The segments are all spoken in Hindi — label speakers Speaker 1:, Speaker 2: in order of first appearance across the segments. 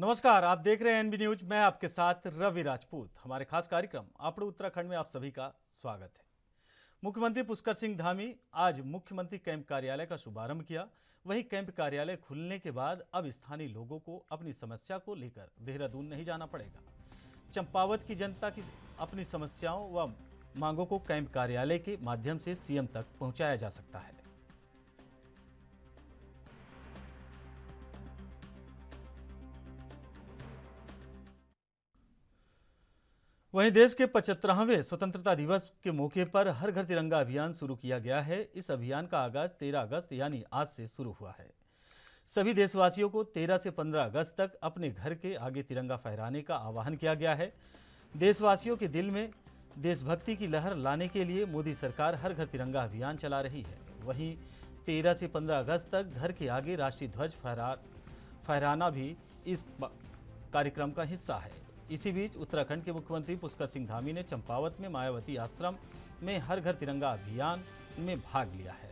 Speaker 1: नमस्कार, आप देख रहे हैं एनबी न्यूज। मैं आपके साथ रवि राजपूत। हमारे खास कार्यक्रम अपने उत्तराखंड में आप सभी का स्वागत है। मुख्यमंत्री पुष्कर सिंह धामी आज मुख्यमंत्री कैंप कार्यालय का शुभारंभ किया। वहीं कैंप कार्यालय खुलने के बाद अब स्थानीय लोगों को अपनी समस्या को लेकर देहरादून नहीं जाना पड़ेगा। चंपावत की जनता की अपनी समस्याओं व मांगों को कैंप कार्यालय के माध्यम से सीएम तक पहुंचाया जा सकता है। वहीं देश के 75वें स्वतंत्रता दिवस के मौके पर हर घर तिरंगा अभियान शुरू किया गया है। इस अभियान का आगाज 13 अगस्त यानी आज से शुरू हुआ है। सभी देशवासियों को 13 से 15 अगस्त तक अपने घर के आगे तिरंगा फहराने का आह्वान किया गया है। देशवासियों के दिल में देशभक्ति की लहर लाने के लिए मोदी सरकार हर घर तिरंगा अभियान चला रही है। वहीं 13 से 15 अगस्त तक घर के आगे राष्ट्रीय ध्वज फहराना भी इस कार्यक्रम का हिस्सा है। इसी बीच उत्तराखंड के मुख्यमंत्री पुष्कर सिंह धामी ने चंपावत में मायावती आश्रम में हर घर तिरंगा अभियान में भाग लिया है।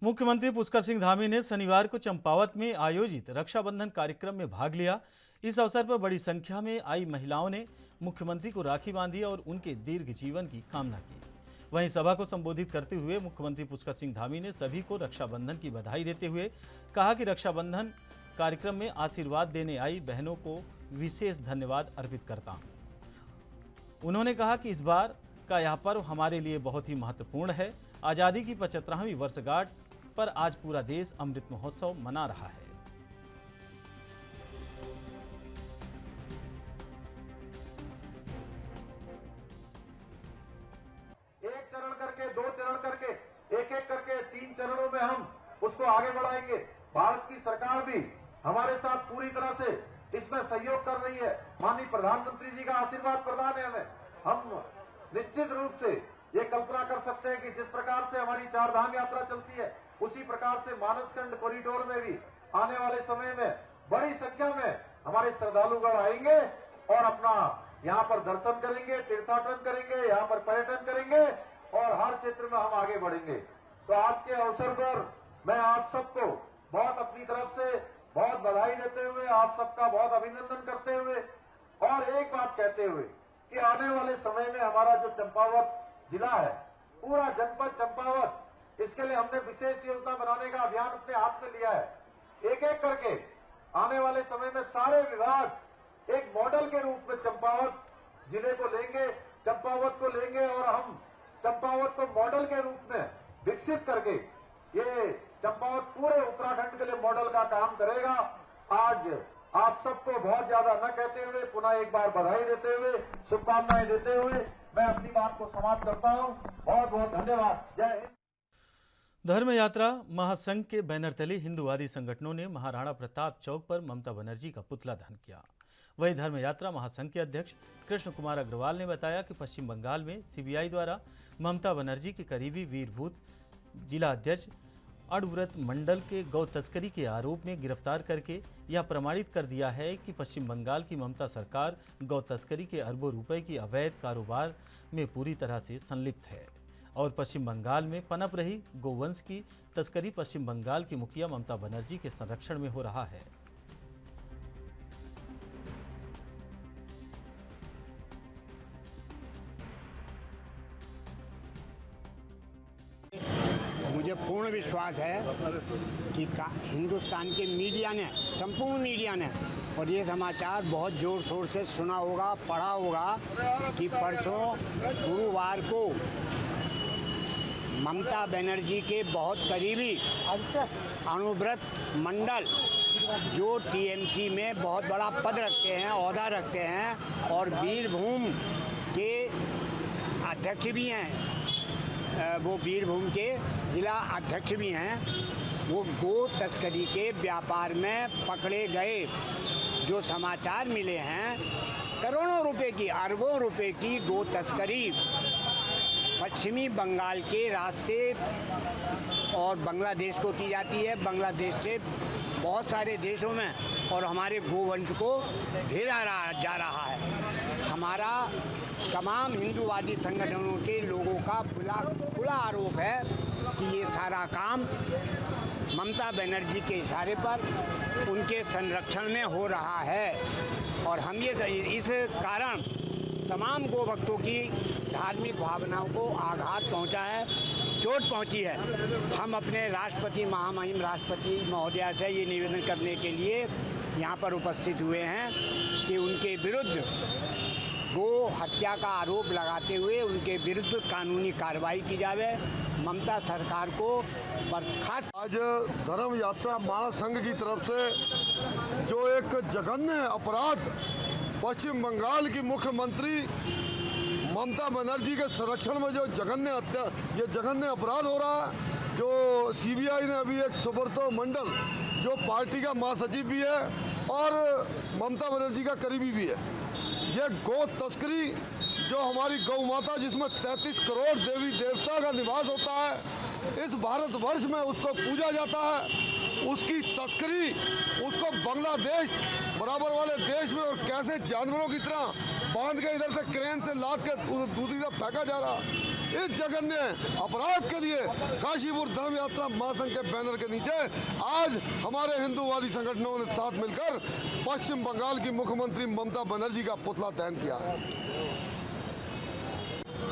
Speaker 1: मुख्यमंत्री पुष्कर सिंह धामी ने शनिवार को चंपावत में आयोजित रक्षाबंधन कार्यक्रम में भाग लिया। इस अवसर पर बड़ी संख्या में आई महिलाओं ने मुख्यमंत्री को राखी बांधी और उनके दीर्घ जीवन की कामना की। वहीं सभा को संबोधित करते हुए मुख्यमंत्री पुष्कर सिंह धामी ने सभी को रक्षाबंधन की बधाई देते हुए कहा कि रक्षाबंधन कार्यक्रम में आशीर्वाद देने आई बहनों को विशेष धन्यवाद अर्पित करता हूं। उन्होंने कहा कि इस बार का यह पर्व हमारे लिए बहुत ही महत्वपूर्ण है। आज़ादी की 75वीं वर्षगांठ पर आज पूरा देश अमृत महोत्सव मना रहा है।
Speaker 2: दो चरण करके एक एक करके 3 चरणों में हम उसको आगे बढ़ाएंगे। भारत की सरकार भी हमारे साथ पूरी तरह से इसमें सहयोग कर रही है। माननीय प्रधानमंत्री जी का आशीर्वाद प्रदान है हमें। हम निश्चित रूप से ये कल्पना कर सकते हैं कि जिस प्रकार से हमारी 4 धाम यात्रा चलती है उसी प्रकार से मानसखंड कॉरिडोर में भी आने वाले समय में बड़ी संख्या में हमारे श्रद्धालुगण आएंगे और अपना यहाँ पर दर्शन करेंगे, तीर्थाटन करेंगे, यहाँ पर पर्यटन करेंगे और हर क्षेत्र में हम आगे बढ़ेंगे। तो आज के अवसर पर मैं आप सबको बहुत अपनी तरफ से बहुत बधाई देते हुए, आप सबका बहुत अभिनंदन करते हुए और एक बात कहते हुए कि आने वाले समय में हमारा जो चंपावत जिला है, पूरा जनपद चंपावत, इसके लिए हमने विशेष योजना बनाने का अभियान अपने हाथ में लिया है। एक एक करके आने वाले समय में सारे विभाग एक मॉडल के रूप में चंपावत जिले को लेंगे, चंपावत को लेंगे और हम चंपावत को मॉडल के रूप में विकसित करके ये चंपावत पूरे उत्तराखंड के लिए मॉडल का काम करेगा। आज आप सबको बहुत ज्यादा न कहते हुए पुनः एक बार बधाई देते हुए, शुभकामनाएं देते हुए मैं अपनी बात को समाप्त करता हूं। बहुत बहुत धन्यवाद। जय हिंद।
Speaker 1: धर्म यात्रा महासंघ के बैनर तले हिंदूवादी संगठनों ने महाराणा प्रताप चौक पर ममता बनर्जी का पुतला दहन किया। वहीं धर्म यात्रा महासंघ के अध्यक्ष कृष्ण कुमार अग्रवाल ने बताया कि पश्चिम बंगाल में सीबीआई द्वारा ममता बनर्जी के करीबी वीरभूत जिला अध्यक्ष अड़व्रत मंडल के गौ तस्करी के आरोप में गिरफ्तार करके यह प्रमाणित कर दिया है कि पश्चिम बंगाल की ममता सरकार गौ तस्करी के अरबों रुपए की अवैध कारोबार में पूरी तरह से संलिप्त है और पश्चिम बंगाल में पनप रही गोवंश की तस्करी पश्चिम बंगाल की मुखिया ममता बनर्जी के संरक्षण में हो रहा है।
Speaker 3: मुझे पूर्ण विश्वास है कि हिंदुस्तान के मीडिया ने, संपूर्ण मीडिया ने, और ये समाचार बहुत ज़ोर शोर से सुना होगा, पढ़ा होगा कि परसों गुरुवार को ममता बनर्जी के बहुत करीबी अणुव्रत मंडल जो टीएमसी में बहुत बड़ा पद रखते हैं, ओहदा रखते हैं और बीरभूम के अध्यक्ष भी हैं, वो बीरभूम के जिला अध्यक्ष भी हैं, वो गो तस्करी के व्यापार में पकड़े गए। जो समाचार मिले हैं, करोड़ों रुपए की, अरबों रुपए की गो तस्करी पश्चिमी बंगाल के रास्ते और बांग्लादेश को की जाती है, बांग्लादेश से बहुत सारे देशों में, और हमारे गोवंश को भेजा जा रहा है। हमारा तमाम हिंदूवादी संगठनों के लोगों का खुला आरोप है कि ये सारा काम ममता बनर्जी के इशारे पर उनके संरक्षण में हो रहा है और हम ये इस कारण तमाम गो भक्तों की धार्मिक भावनाओं को आघात पहुंचा है, चोट पहुंची है। हम अपने राष्ट्रपति महामहिम राष्ट्रपति महोदया से ये निवेदन करने के लिए यहाँ पर उपस्थित हुए हैं कि उनके विरुद्ध गो हत्या का आरोप लगाते हुए उनके विरुद्ध कानूनी कार्रवाई की जावे, ममता सरकार को बर्खास्त।
Speaker 4: आज धर्म यात्रा महासंघ की तरफ से जो एक जघन्य अपराध पश्चिम बंगाल की मुख्यमंत्री ममता बनर्जी के संरक्षण में जो जघन्य अपराध हो रहा है, जो सीबीआई ने अभी एक सुब्रतो मंडल जो पार्टी का महासचिव भी है और ममता बनर्जी का करीबी भी है, ये गौ तस्करी जो हमारी गौ माता जिसमें 33 करोड़ देवी देवता का निवास होता है, इस भारतवर्ष में उसको पूजा जाता है, उसकी तस्करी उसको बांग्लादेश बराबर वाले देश में और कैसे जानवरों की तरह बांध के इधर से क्रेन से लाद के दूसरी तरफ फेंका जा रहा। इस जघन्य अपराध के लिए काशीपुर धर्म यात्रा महासंघ के बैनर के नीचे आज हमारे हिंदूवादी संगठनों ने साथ मिलकर पश्चिम बंगाल की मुख्यमंत्री ममता बनर्जी का पुतला दहन किया है।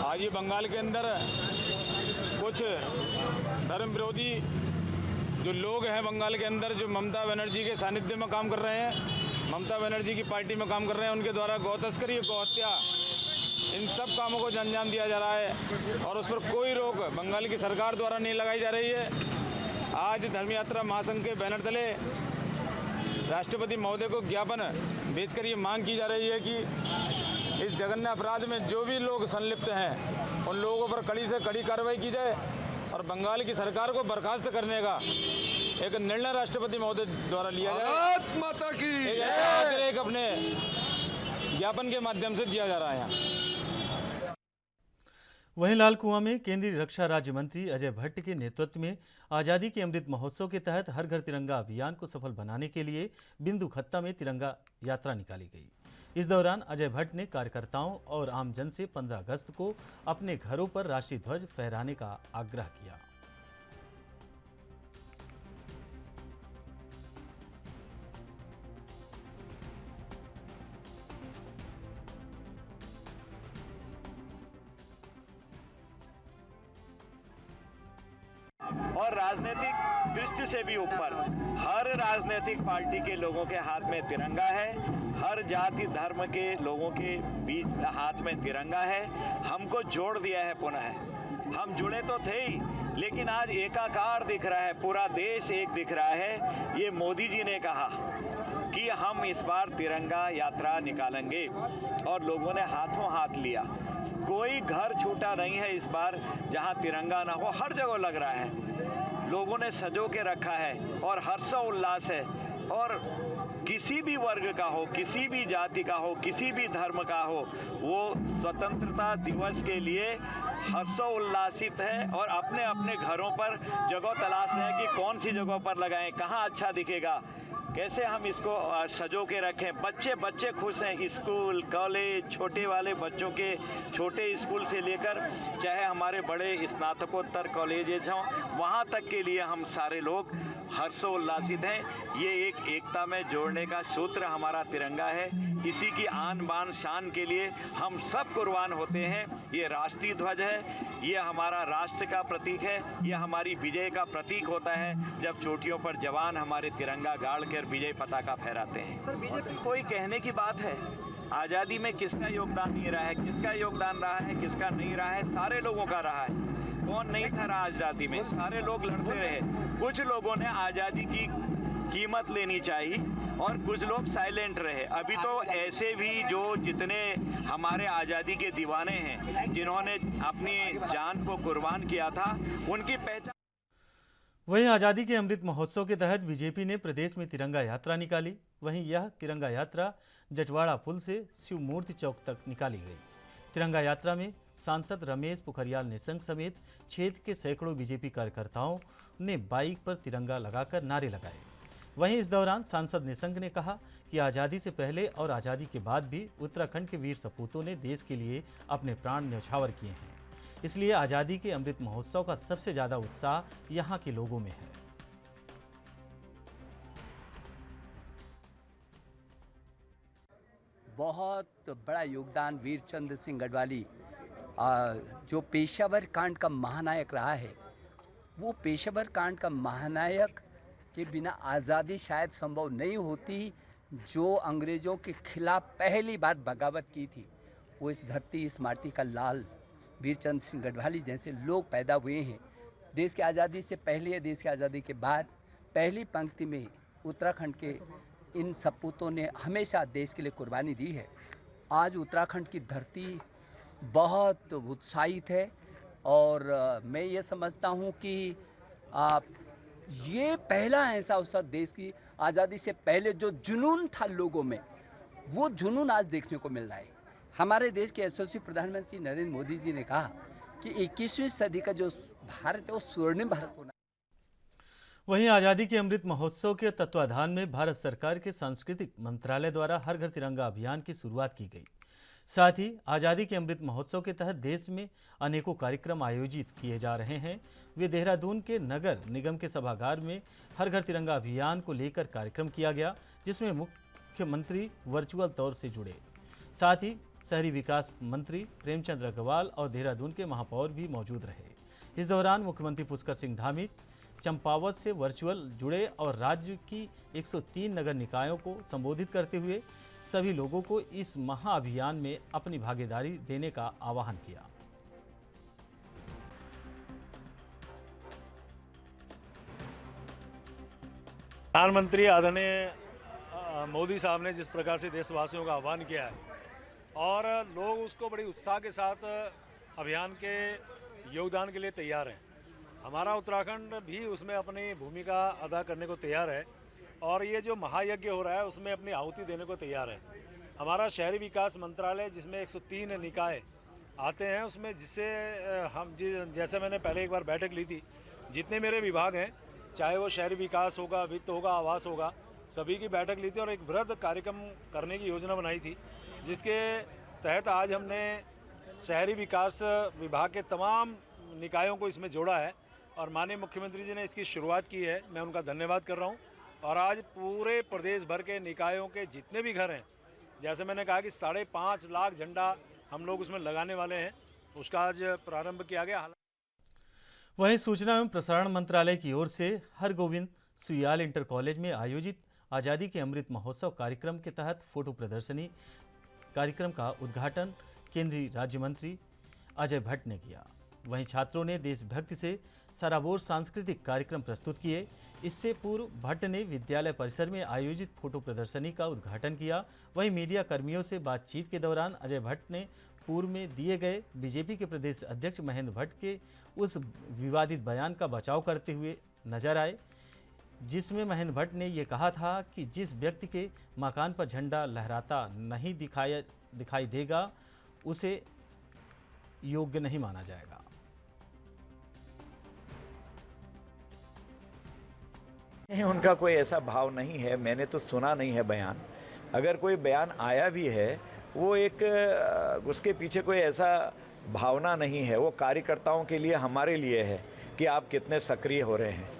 Speaker 5: आज ये बंगाल के अंदर कुछ धर्म विरोधी जो लोग हैं बंगाल के अंदर, जो ममता बनर्जी के सानिध्य में काम कर रहे हैं, ममता बनर्जी की पार्टी में काम कर रहे हैं, उनके द्वारा गौ तस्करी, गौ हत्या, इन सब कामों को अंजाम दिया जा रहा है और उस पर कोई रोक बंगाल की सरकार द्वारा नहीं लगाई जा रही है। आज धर्म यात्रा महासंघ के बैनर तले राष्ट्रपति महोदय को ज्ञापन भेजकर ये मांग की जा रही है कि इस जघन्य अपराध में जो भी लोग संलिप्त हैं उन लोगों पर कड़ी से कड़ी कार्रवाई की जाए और बंगाल की सरकार को बर्खास्त करने का एक निर्णय राष्ट्रपति महोदय द्वारा लिया जाए।
Speaker 4: भारत माता की
Speaker 5: एक अपने ज्ञापन के माध्यम से दिया जा रहा है यहाँ।
Speaker 1: वहीं लाल कुआं में केंद्रीय रक्षा राज्य मंत्री अजय भट्ट के नेतृत्व में आज़ादी के अमृत महोत्सव के तहत हर घर तिरंगा अभियान को सफल बनाने के लिए बिंदु खत्ता में तिरंगा यात्रा निकाली गई। इस दौरान अजय भट्ट ने कार्यकर्ताओं और आमजन से 15 अगस्त को अपने घरों पर राष्ट्रीय ध्वज फहराने का आग्रह किया।
Speaker 6: और राजनीतिक दृष्टि से भी ऊपर हर राजनीतिक पार्टी के लोगों के हाथ में तिरंगा है, हर जाति धर्म के लोगों के बीच हाथ में तिरंगा है। हमको जोड़ दिया है पुनः। हम जुड़े तो थे ही, लेकिन आज एकाकार दिख रहा है, पूरा देश एक दिख रहा है। ये मोदी जी ने कहा कि हम इस बार तिरंगा यात्रा निकालेंगे और लोगों ने हाथों हाथ लिया। कोई घर छूटा नहीं है इस बार जहां तिरंगा ना हो। हर जगह लग रहा है, लोगों ने सजो के रखा है और हर्षोल्लास है। और किसी भी वर्ग का हो, किसी भी जाति का हो, किसी भी धर्म का हो, वो स्वतंत्रता दिवस के लिए हर्षोल्लासित है और अपने अपने घरों पर जगह तलाश रहे हैं कि कौन सी जगह पर लगाएं, कहाँ अच्छा दिखेगा, कैसे हम इसको सजो के रखें। बच्चे खुश हैं। स्कूल, कॉलेज, छोटे वाले बच्चों के छोटे स्कूल से लेकर चाहे हमारे बड़े स्नातकोत्तर कॉलेजेस हों, वहाँ तक के लिए हम सारे लोग हर्षोल्लासित हैं। ये एक एकता में जोड़ने का सूत्र हमारा तिरंगा है। इसी की आन बान शान के लिए हम सब कुर्बान होते हैं। ये राष्ट्रीय ध्वज है, ये हमारा राष्ट्र का प्रतीक है, ये हमारी विजय का प्रतीक होता है जब चोटियों पर जवान हमारे तिरंगा गाड़ कर विजय पताका फहराते हैं। सर, बीजेपी कोई कहने की बात है? आज़ादी में किसका योगदान नहीं रहा है, किसका योगदान रहा है, किसका नहीं रहा है? सारे लोगों का रहा है। कौन नहीं था रहा आज़ादी में? सारे लोग लड़ते रहे। कुछ लोगों ने आज़ादी की कीमत लेनी चाहिए और कुछ लोग साइलेंट रहे। अभी तो ऐसे भी जो जितने हमारे आज़ादी के दीवाने हैं, जिन्होंने अपनी जान को कुर्बान किया था, उनकी पहचान।
Speaker 1: वहीं आज़ादी के अमृत महोत्सव के तहत बीजेपी ने प्रदेश में तिरंगा यात्रा निकाली। वहीं यह तिरंगा यात्रा जटवाड़ा पुल से शिव मूर्ति चौक तक निकाली गई। तिरंगा यात्रा में सांसद रमेश पोखरियाल निशंक समेत क्षेत्र के सैकड़ों बीजेपी कार्यकर्ताओं ने बाइक पर तिरंगा लगाकर नारे लगाए। वहीं इस दौरान सांसद निशंक ने कहा कि आज़ादी से पहले और आज़ादी के बाद भी उत्तराखंड के वीर सपूतों ने देश के लिए अपने प्राण न्यौछावर किए हैं। इसलिए आज़ादी के अमृत महोत्सव का सबसे ज़्यादा उत्साह यहाँ के लोगों में है।
Speaker 7: बहुत बड़ा योगदान वीरचंद सिंह गढ़वाली जो पेशावर कांड का महानायक रहा है, वो पेशावर कांड का महानायक के बिना आज़ादी शायद संभव नहीं होती। जो अंग्रेज़ों के खिलाफ पहली बार बगावत की थी, वो इस धरती इस माटी का लाल वीरचंद सिंह गढ़वाली जैसे लोग पैदा हुए हैं। देश की आज़ादी से पहले, देश की आज़ादी के बाद पहली पंक्ति में उत्तराखंड के इन सपूतों ने हमेशा देश के लिए कुर्बानी दी है। आज उत्तराखंड की धरती बहुत उत्साहित है और मैं ये समझता हूँ कि ये पहला ऐसा अवसर, देश की आज़ादी से पहले जो जुनून था लोगों में, वो जुनून आज देखने को मिल रहा है। हमारे देश के यशस्वी प्रधानमंत्री नरेंद्र मोदी जी ने कहा कि 21वीं सदी का जो भारत है वो स्वर्णिम भारत होना।
Speaker 1: वहीं आज़ादी के अमृत महोत्सव के तत्वाधान में भारत सरकार के सांस्कृतिक मंत्रालय द्वारा हर घर तिरंगा अभियान की शुरुआत की गई। साथ ही आज़ादी के अमृत महोत्सव के तहत देश में अनेकों कार्यक्रम आयोजित किए जा रहे हैं। वे देहरादून के नगर निगम के सभागार में हर घर तिरंगा अभियान को लेकर कार्यक्रम किया गया, जिसमें मुख्यमंत्री वर्चुअल तौर से जुड़े। साथ ही शहरी विकास मंत्री प्रेमचंद अग्रवाल और देहरादून के महापौर भी मौजूद रहे। इस दौरान मुख्यमंत्री पुष्कर सिंह धामी चंपावत से वर्चुअल जुड़े और राज्य की 103 नगर निकायों को संबोधित करते हुए सभी लोगों को इस महाअभियान में अपनी भागीदारी देने का आह्वान किया।
Speaker 8: प्रधानमंत्री आदरणीय मोदी साहब ने जिस प्रकार से देशवासियों का आह्वान किया है और लोग उसको बड़ी उत्साह के साथ अभियान के योगदान के लिए तैयार हैं। हमारा उत्तराखंड भी उसमें अपनी भूमिका अदा करने को तैयार है और ये जो महायज्ञ हो रहा है उसमें अपनी आहुति देने को तैयार है। हमारा शहरी विकास मंत्रालय जिसमें 103 निकाय आते हैं, उसमें जिससे हम जैसे मैंने पहले एक बार बैठक ली थी, जितने मेरे विभाग हैं, चाहे वो शहरी विकास होगा, वित्त होगा, आवास होगा, सभी की बैठक ली थी और एक बृहद कार्यक्रम करने की योजना बनाई थी, जिसके तहत आज हमने शहरी विकास विभाग के तमाम निकायों को इसमें जोड़ा है और माननीय मुख्यमंत्री जी ने इसकी शुरुआत की है। मैं उनका धन्यवाद कर रहा हूं। और आज पूरे प्रदेश भर के निकायों के जितने भी घर हैं, जैसे मैंने कहा कि 5.5 लाख झंडा हम लोग उसमें लगाने वाले हैं, उसका आज प्रारंभ किया गया।
Speaker 1: वहीं सूचना एवं प्रसारण मंत्रालय की ओर से हरगोविंद सुयाल इंटर कॉलेज में आयोजित आज़ादी के अमृत महोत्सव कार्यक्रम के तहत फोटो प्रदर्शनी कार्यक्रम का उद्घाटन केंद्रीय राज्य मंत्री अजय भट्ट ने किया। वहीं छात्रों ने देशभक्ति से सराबोर सांस्कृतिक कार्यक्रम प्रस्तुत किए। इससे पूर्व भट्ट ने विद्यालय परिसर में आयोजित फोटो प्रदर्शनी का उद्घाटन किया। वहीं मीडिया कर्मियों से बातचीत के दौरान अजय भट्ट ने पूर्व में दिए गए बीजेपी के प्रदेश अध्यक्ष महेंद्र भट्ट के उस विवादित बयान का बचाव करते हुए नजर आए, जिसमें महेंद्र भट्ट ने ये कहा था कि जिस व्यक्ति के मकान पर झंडा लहराता नहीं दिखाई देगा, उसे योग्य नहीं माना जाएगा।
Speaker 6: उनका कोई ऐसा भाव नहीं है, मैंने तो सुना नहीं है बयान। अगर कोई बयान आया भी है, वो एक उसके पीछे कोई ऐसा भावना नहीं है। वो कार्यकर्ताओं के लिए, हमारे लिए है कि आप कितने सक्रिय हो रहे हैं।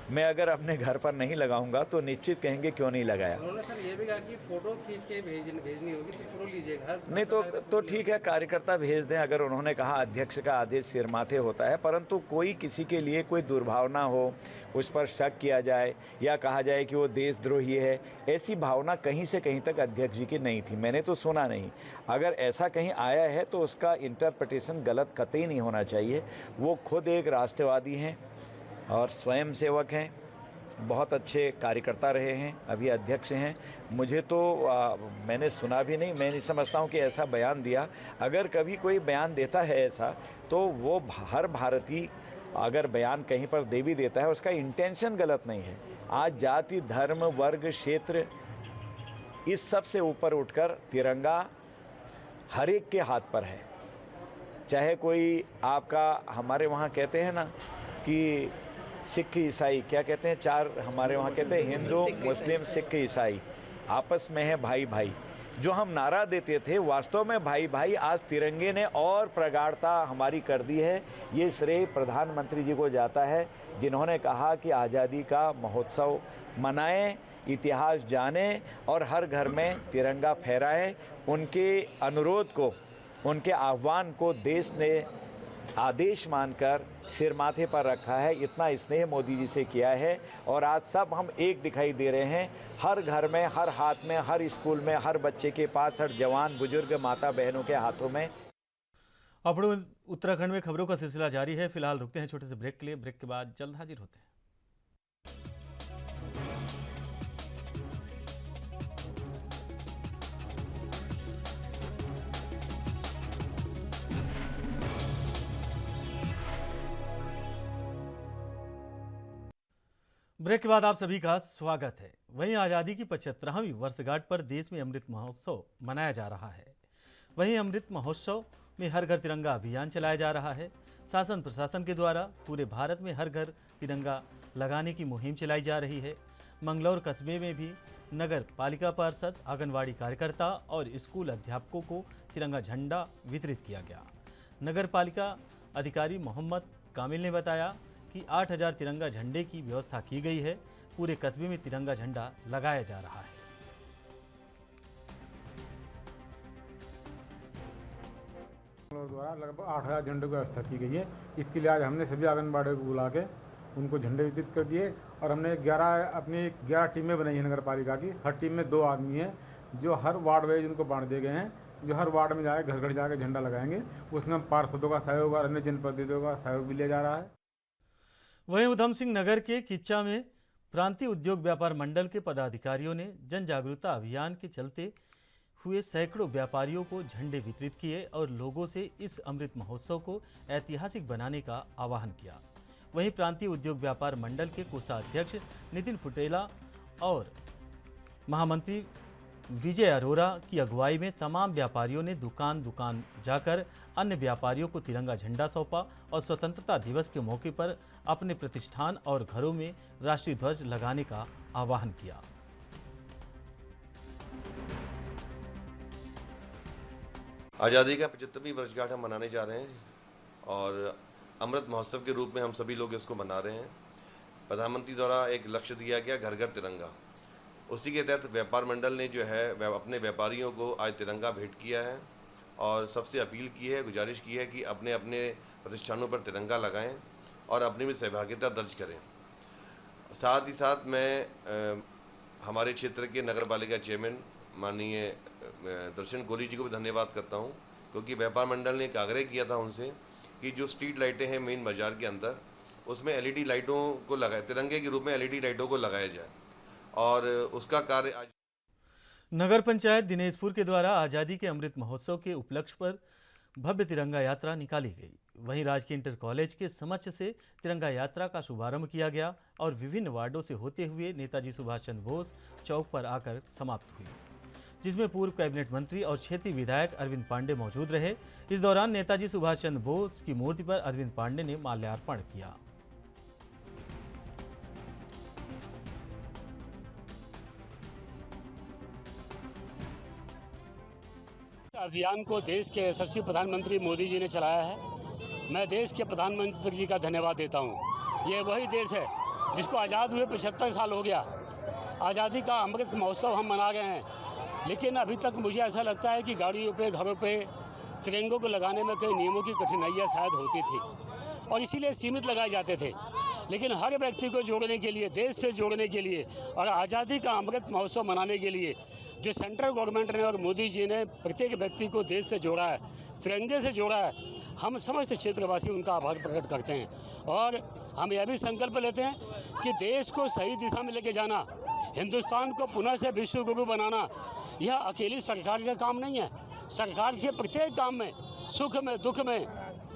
Speaker 6: मैं अगर अपने घर पर नहीं लगाऊंगा तो निश्चित कहेंगे क्यों नहीं लगाया।
Speaker 9: उन्होंने सर ये भी कहा कि फोटो खींच के भेजनी होगी, तो फोटो लीजिए घर
Speaker 6: नहीं तो ठीक है, कार्यकर्ता भेज दें। अगर उन्होंने कहा अध्यक्ष का आदेश सिर माथे होता है, परंतु कोई किसी के लिए कोई दुर्भावना हो, उस पर शक किया जाए या कहा जाए कि वो देशद्रोही है, ऐसी भावना कहीं से कहीं तक अध्यक्ष जी की नहीं थी। मैंने तो सुना नहीं। अगर ऐसा कहीं आया है तो उसका इंटरप्रिटेशन गलत कतई नहीं होना चाहिए। वो खुद एक राष्ट्रवादी हैं और स्वयं सेवक हैं, बहुत अच्छे कार्यकर्ता रहे हैं, अभी अध्यक्ष हैं। मुझे तो मैंने सुना भी नहीं, मैं नहीं समझता हूं कि ऐसा बयान दिया। अगर कभी कोई बयान देता है ऐसा, तो वो हर भारतीय अगर बयान कहीं पर दे भी देता है, उसका इंटेंशन गलत नहीं है। आज जाति, धर्म, वर्ग, क्षेत्र, इस सब से ऊपर उठकर तिरंगा हर एक के हाथ पर है। चाहे कोई आपका, हमारे वहाँ कहते हैं ना कि सिख ईसाई, क्या कहते हैं, चार हमारे वहाँ कहते हैं, हिंदू, मुस्लिम, सिख, ईसाई, आपस में है भाई भाई। जो हम नारा देते थे, वास्तव में भाई भाई आज तिरंगे ने और प्रगाढ़ता हमारी कर दी है। ये श्रेय प्रधानमंत्री जी को जाता है, जिन्होंने कहा कि आज़ादी का महोत्सव मनाएं, इतिहास जानें और हर घर में तिरंगा फहराएं। उनके अनुरोध को, उनके आह्वान को देश ने आदेश मानकर सिर माथे पर रखा है। इतना स्नेह मोदी जी से किया है और आज सब हम एक दिखाई दे रहे हैं। हर घर में, हर हाथ में, हर स्कूल में, हर बच्चे के पास, हर जवान बुजुर्ग माता बहनों के हाथों में।
Speaker 1: अब उत्तराखंड में खबरों का सिलसिला जारी है। फिलहाल रुकते हैं छोटे से ब्रेक के लिए। ब्रेक के बाद जल्द हाजिर होते हैं। ब्रेक के बाद आप सभी का स्वागत है। वहीं आज़ादी की 75वीं वर्षगांठ पर देश में अमृत महोत्सव मनाया जा रहा है। वहीं अमृत महोत्सव में हर घर तिरंगा अभियान चलाया जा रहा है। शासन प्रशासन के द्वारा पूरे भारत में हर घर तिरंगा लगाने की मुहिम चलाई जा रही है। मंगलौर कस्बे में भी नगर पालिका पार्षद, आंगनवाड़ी कार्यकर्ता और स्कूल अध्यापकों को तिरंगा झंडा वितरित किया गया। नगर पालिका अधिकारी मोहम्मद कामिल ने बताया कि 8000 तिरंगा झंडे की व्यवस्था की गई है। पूरे कस्बे में तिरंगा झंडा लगाया जा रहा है।
Speaker 10: द्वारा लगभग 8000 झंडों की व्यवस्था की गई है। इसके लिए आज हमने सभी आंगनबाड़ी को बुला के उनको झंडे वितरित कर दिए और हमने 11 टीमें बनाई हैं नगर पालिका की। हर टीम में 2 आदमी हैं जो हर वार्ड वाइज उनको बांट दिए गए हैं, जो हर वार्ड में जाए घर घर जाके झंडा लगाएंगे। उसमें पार्षदों का सहयोग और अन्य जनप्रतिनिधियों का सहयोग भी लिया जा रहा है।
Speaker 1: वहीं उधम सिंह नगर के किच्चा में प्रांतीय उद्योग व्यापार मंडल के पदाधिकारियों ने जन जागरूकता अभियान के चलते हुए सैकड़ों व्यापारियों को झंडे वितरित किए और लोगों से इस अमृत महोत्सव को ऐतिहासिक बनाने का आह्वान किया। वहीं प्रांतीय उद्योग व्यापार मंडल के कोषाध्यक्ष नितिन फुटेला और महामंत्री विजय अरोरा की अगुवाई में तमाम व्यापारियों ने दुकान दुकान जाकर अन्य व्यापारियों को तिरंगा झंडा सौंपा और स्वतंत्रता दिवस के मौके पर अपने प्रतिष्ठान और घरों में राष्ट्रीय ध्वज लगाने का आह्वान किया।
Speaker 11: आज़ादी का 75वीं वर्षगांठ हम मनाने जा रहे हैं और अमृत महोत्सव के रूप में हम सभी लोग इसको मना रहे हैं। प्रधानमंत्री द्वारा एक लक्ष्य दिया गया घर घर तिरंगा, उसी के तहत व्यापार मंडल ने जो है अपने व्यापारियों को आज तिरंगा भेंट किया है और सबसे अपील की है, गुजारिश की है कि अपने अपने प्रतिष्ठानों पर तिरंगा लगाएं और अपनी भी सहभागिता दर्ज करें। साथ ही साथ मैं हमारे क्षेत्र के नगर पालिका चेयरमैन माननीय दर्शन कोहली जी को भी धन्यवाद करता हूं, क्योंकि व्यापार मंडल ने एक आग्रह किया था उनसे कि जो स्ट्रीट लाइटें हैं मेन बाजार के अंदर, उसमें LED लाइटों को लगाए, तिरंगे के रूप में LED लाइटों को लगाया जाए और उसका कार्य आज
Speaker 1: नगर पंचायत दिनेशपुर के द्वारा आज़ादी के अमृत महोत्सव के उपलक्ष्य पर भव्य तिरंगा यात्रा निकाली गई। वहीं राजकीय इंटर कॉलेज के समक्ष से तिरंगा यात्रा का शुभारंभ किया गया और विभिन्न वार्डों से होते हुए नेताजी सुभाष चंद्र बोस चौक पर आकर समाप्त हुई, जिसमें पूर्व कैबिनेट मंत्री और क्षेत्रीय विधायक अरविंद पांडे मौजूद रहे। इस दौरान नेताजी सुभाष चंद्र बोस की मूर्ति पर अरविंद पांडे ने माल्यार्पण किया।
Speaker 12: अभियान को देश के यशस्वी प्रधानमंत्री मोदी जी ने चलाया है। मैं देश के प्रधानमंत्री जी का धन्यवाद देता हूँ। ये वही देश है जिसको आज़ाद हुए 75 साल हो गया। आज़ादी का अमृत महोत्सव हम मना गए हैं, लेकिन अभी तक मुझे ऐसा लगता है कि गाड़ियों पे, घरों पे तिरंगों को लगाने में कई नियमों की कठिनाइयाँ शायद होती थी और इसीलिए सीमित लगाए जाते थे। लेकिन हर व्यक्ति को जोड़ने के लिए, देश से जोड़ने के लिए और आज़ादी का अमृत महोत्सव मनाने के लिए जो सेंट्रल गवर्नमेंट ने और मोदी जी ने प्रत्येक व्यक्ति को देश से जोड़ा है, तिरंगे से जोड़ा है, हम समस्त क्षेत्रवासी उनका आभार प्रकट करते हैं। और हम यह भी संकल्प लेते हैं कि देश को सही दिशा में लेके जाना, हिंदुस्तान को पुनः से विश्व गुरु बनाना, यह अकेली सरकार का काम नहीं है। सरकार के प्रत्येक काम में, सुख में, दुख में,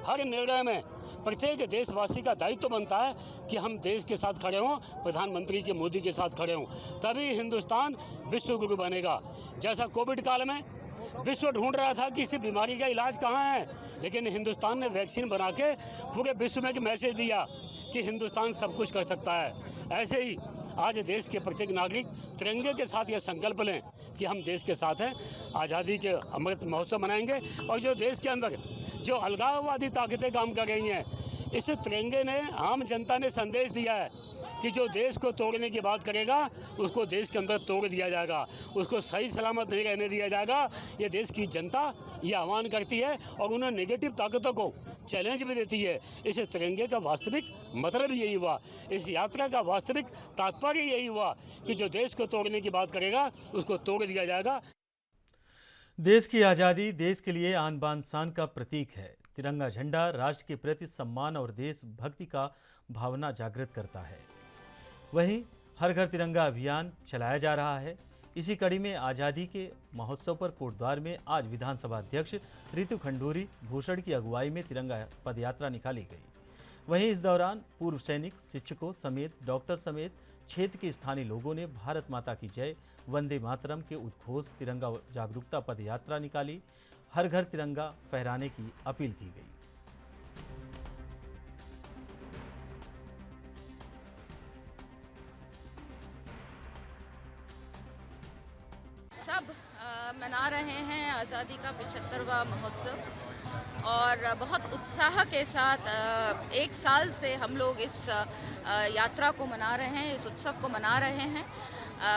Speaker 12: हर निर्णय में प्रत्येक देशवासी का दायित्व बनता है कि हम देश के साथ खड़े हों, प्रधानमंत्री के मोदी के साथ खड़े हों, तभी हिंदुस्तान विश्व गुरु बनेगा। जैसा कोविड काल में विश्व ढूंढ रहा था कि इस बीमारी का इलाज कहाँ है, लेकिन हिंदुस्तान ने वैक्सीन बना के पूरे विश्व में एक मैसेज दिया कि हिंदुस्तान सब कुछ कर सकता है। ऐसे ही आज देश के प्रत्येक नागरिक तिरंगे के साथ यह संकल्प लें कि हम देश के साथ हैं, आज़ादी के अमृत महोत्सव मनाएंगे। और जो देश के अंदर जो अलगाववादी ताकतें काम कर रही हैं, इस तिरंगे ने, आम जनता ने संदेश दिया है कि जो देश को तोड़ने की बात करेगा उसको देश के अंदर तोड़ दिया जाएगा, उसको सही सलामत नहीं रहने दिया जाएगा। ये देश की जनता ये आह्वान करती है और उन्हें नेगेटिव ताकतों को चैलेंज भी देती है। इस तिरंगे का वास्तविक मतलब यही हुआ, इस यात्रा का वास्तविक तात्पर्य यही हुआ कि जो देश को तोड़ने की बात करेगा उसको तोड़ दिया जाएगा।
Speaker 1: देश की आज़ादी देश के लिए आन बान शान का प्रतीक है। तिरंगा झंडा राष्ट्र के प्रति सम्मान और देशभक्ति का भावना जागृत करता है। वहीं हर घर तिरंगा अभियान चलाया जा रहा है। इसी कड़ी में आज़ादी के महोत्सव पर कोटद्वार में आज विधानसभा अध्यक्ष रितु खंडूरी भूषण की अगुवाई में तिरंगा पदयात्रा निकाली गई। वहीं इस दौरान पूर्व सैनिक, शिक्षकों समेत डॉक्टर समेत क्षेत्र के स्थानीय लोगों ने भारत माता की जय, वंदे मातरम के उद्घोष तिरंगा जागरूकता पदयात्रा निकाली। हर घर तिरंगा फहराने की अपील की गई।
Speaker 13: सब मना रहे हैं आज़ादी का 75वां महोत्सव और बहुत उत्साह के साथ एक साल से हम लोग इस यात्रा को मना रहे हैं, इस उत्सव को मना रहे हैं।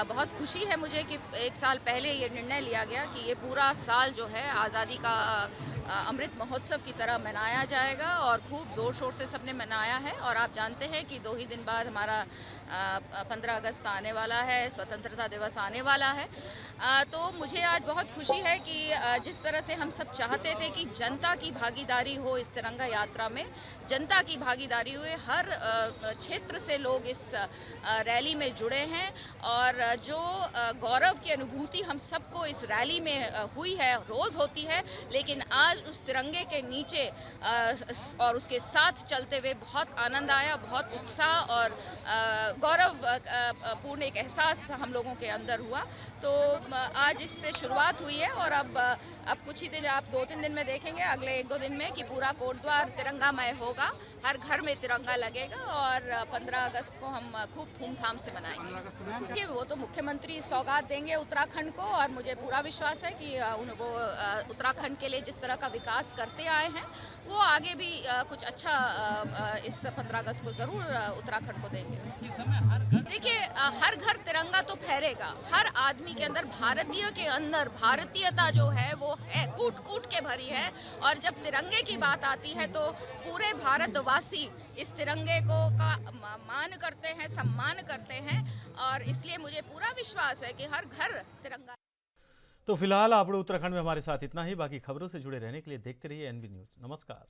Speaker 13: बहुत खुशी है मुझे कि एक साल पहले ये निर्णय लिया गया कि ये पूरा साल जो है आज़ादी का अमृत महोत्सव की तरह मनाया जाएगा और खूब ज़ोर शोर से सबने मनाया है। और आप जानते हैं कि 2 ही दिन बाद हमारा 15 अगस्त आने वाला है, स्वतंत्रता दिवस आने वाला है। तो मुझे आज बहुत खुशी है कि जिस तरह से हम सब चाहते थे कि जनता की भागीदारी हो इस तिरंगा यात्रा में, जनता की भागीदारी हुए, हर क्षेत्र से लोग इस रैली में जुड़े हैं और जो गौरव की अनुभूति हम सबको इस रैली में हुई है, रोज़ होती है, लेकिन आज उस तिरंगे के नीचे और उसके साथ चलते हुए बहुत आनंद आया, बहुत उत्साह और गौरव पूर्ण एक एहसास हम लोगों के अंदर हुआ। तो आज इससे शुरुआत हुई है और अब कुछ ही दिन, आप 2-3 दिन में देखेंगे, अगले 1-2 दिन में कि पूरा कोटद्वार तिरंगामय होगा, हर घर में तिरंगा लगेगा और 15 अगस्त को हम खूब धूमधाम से मनाएंगे। वो तो मुख्यमंत्री सौगात देंगे उत्तराखंड को और मुझे पूरा विश्वास है कि वो उत्तराखंड के लिए जिस तरह का विकास करते आए हैं वो आगे भी कुछ अच्छा इस 15 अगस्त को ज़रूर उत्तराखंड को देंगे। देखिए, हर घर तिरंगा तो फहरेगा, हर आदमी के अंदर, भारतीय के अंदर भारतीयता जो है वो है, कूट कूट के भरी है। और जब तिरंगे की बात आती है तो पूरे भारतवासी इस तिरंगे को का मान करते हैं, सम्मान करते हैं और इसलिए मुझे पूरा विश्वास है कि हर घर तिरंगा।
Speaker 1: तो फिलहाल आप लोग उत्तराखंड में हमारे साथ इतना ही। बाकी खबरों से जुड़े रहने के लिए देखते रहिए NB न्यूज़। नमस्कार।